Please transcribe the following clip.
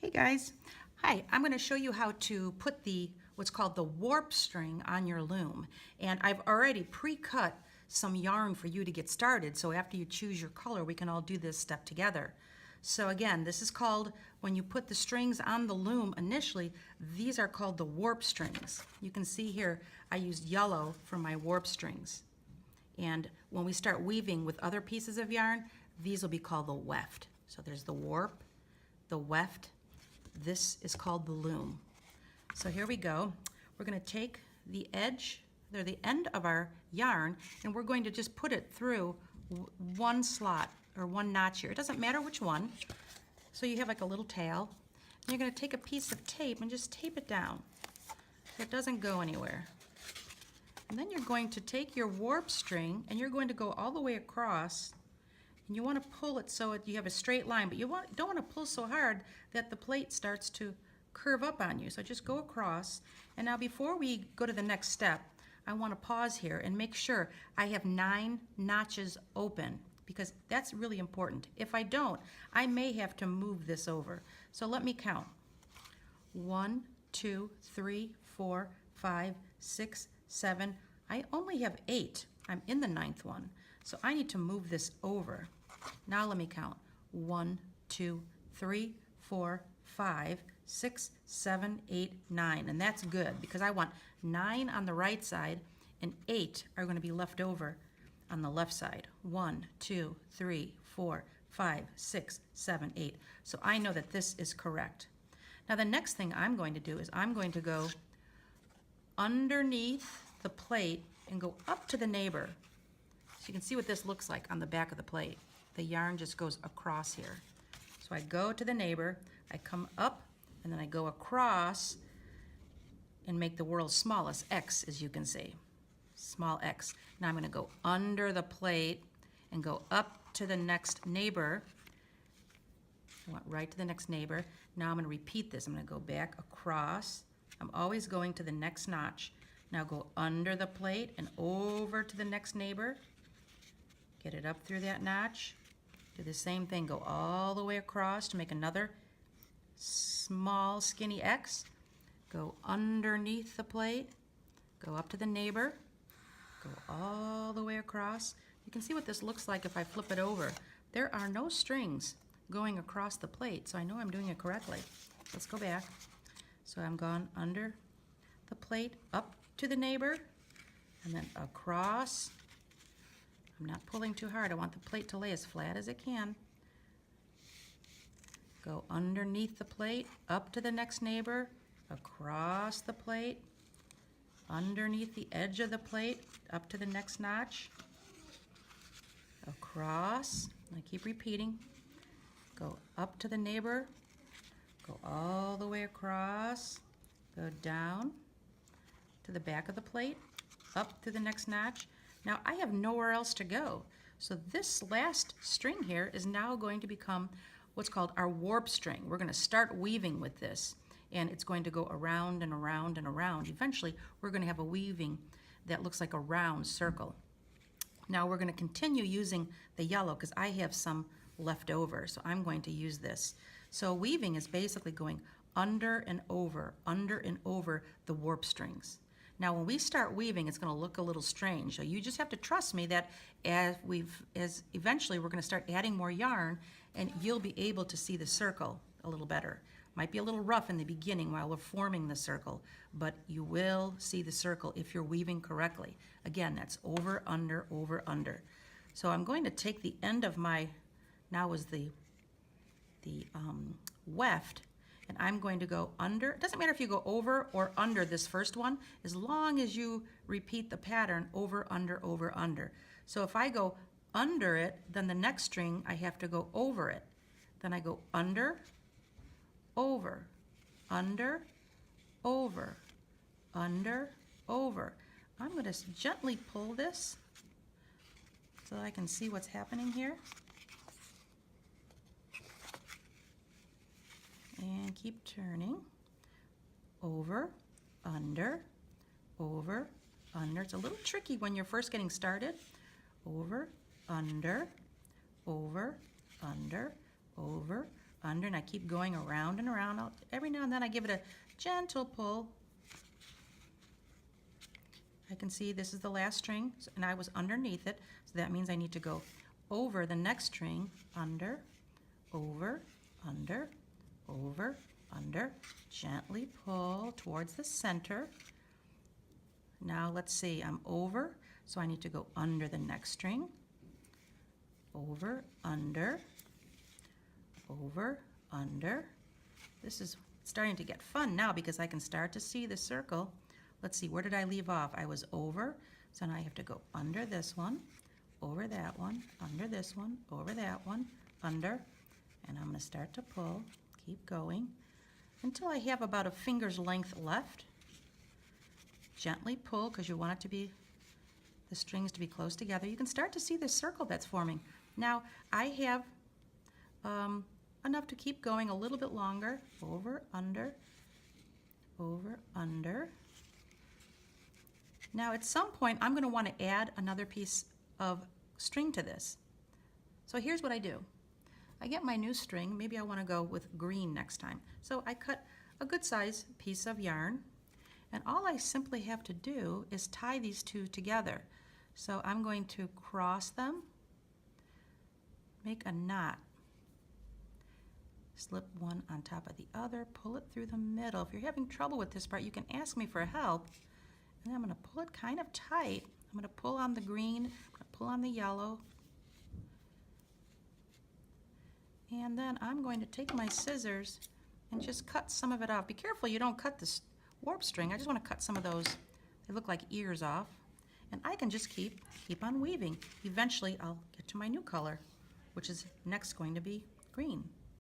Hey guys, hi, I'm going to show you how to put what's called the warp string on your loom. And I've already pre-cut some yarn for you to get started, so after you choose your color we can all do this step together. So again, this is called, when you put the strings on the loom initially, these are called the warp strings. You can see here I used yellow for my warp strings. And when we start weaving with other pieces of yarn, these will be called the weft. So there's the warp, the weft. This is called the loom. So here we go. We're going to take the edge, or the end of our yarn, and we're going to just put it through one slot or one notch here. It doesn't matter which one. So you have like a little tail. And you're going to take a piece of tape and just tape it down so it doesn't go anywhere. And then you're going to take your warp string and you're going to go all the way across, and you want to pull it so you have a straight line, but you don't want to pull so hard that the plate starts to curve up on you. So just go across. And now before we go to the next step, I want to pause here and make sure I have 9 notches open, because that's really important. If I don't, I may have to move this over. So let me count. 1, 2, 3, 4, 5, 6, 7. I only have 8. I'm in the 9th one. So I need to move this over. Now let me count. 1, 2, 3, 4, 5, 6, 7, 8, 9. And that's good because I want 9 on the right side and 8 are going to be left over on the left side. 1, 2, 3, 4, 5, 6, 7, 8. So I know that this is correct. Now the next thing I'm going to do is I'm going to go underneath the plate and go up to the neighbor. So you can see what this looks like on the back of the plate. The yarn just goes across here. So I go to the neighbor, I come up, and then I go across and make the world's smallest X, as you can see. Small X. Now I'm going to go under the plate and go up to the next neighbor. I went right to the next neighbor. Now I'm going to repeat this. I'm going to go back across. I'm always going to the next notch. Now go under the plate and over to the next neighbor. Get it up through that notch. Do the same thing. Go all the way across to make another small skinny X. Go underneath the plate. Go up to the neighbor. Go all the way across. You can see what this looks like if I flip it over. There are no strings going across the plate, so I know I'm doing it correctly. Let's go back. So I'm gone under the plate, up to the neighbor, and then across. I'm not pulling too hard. I want the plate to lay as flat as it can. Go underneath the plate, up to the next neighbor, across the plate, underneath the edge of the plate, up to the next notch, across. I keep repeating. Go up to the neighbor, go all the way across, go down to the back of the plate, up to the next notch. Now I have nowhere else to go. So this last string here is now going to become what's called our warp string. We're going to start weaving with this, and it's going to go around and around and around. Eventually we're going to have a weaving that looks like a round circle. Now we're going to continue using the yellow because I have some left over, so I'm going to use this. So weaving is basically going under and over the warp strings. Now when we start weaving, it's going to look a little strange. So you just have to trust me that as eventually we're going to start adding more yarn, and you'll be able to see the circle a little better. Might be a little rough in the beginning while we're forming the circle, but you will see the circle if you're weaving correctly. Again, that's over, under, over, under. So I'm going to take the end of my, now is the weft, and I'm going to go under. It doesn't matter if you go over or under this first one, as long as you repeat the pattern over, under, over, under. So if I go under it, then the next string I have to go over it. Then I go under, over, under, over, under, over. I'm going to gently pull this so I can see what's happening here. And keep turning. Over, under, over, under. It's a little tricky when you're first getting started. Over, under, over, under, over, under, and I keep going around and around. Every now and then I give it a gentle pull. I can see this is the last string, and I was underneath it, so that means I need to go over the next string, under, over, under, over, under, gently pull towards the center. Now let's see, I'm over, so I need to go under the next string, over, under, over, under. This is starting to get fun now because I can start to see the circle. Let's see, where did I leave off? I was over, so now I have to go under this one, over that one, under this one, over that one, under, and I'm going to start to pull, keep going, until I have about a finger's length left. Gently pull, because you want it to be, the strings to be close together. You can start to see the circle that's forming. Now, I have enough to keep going a little bit longer. Over, under, over, under. Now at some point I'm going to want to add another piece of string to this. So here's what I do. I get my new string, maybe I want to go with green next time. So I cut a good size piece of yarn, and all I simply have to do is tie these two together. So I'm going to cross them, make a knot, slip one on top of the other, pull it through the middle. If you're having trouble with this part, you can ask me for help. And I'm going to pull it kind of tight. I'm going to pull on the green, I'm going to pull on the yellow. And then I'm going to take my scissors and just cut some of it off. Be careful you don't cut this warp string. I just want to cut some of those, they look like ears, off. And I can just keep on weaving. Eventually I'll get to my new color, which is next going to be green.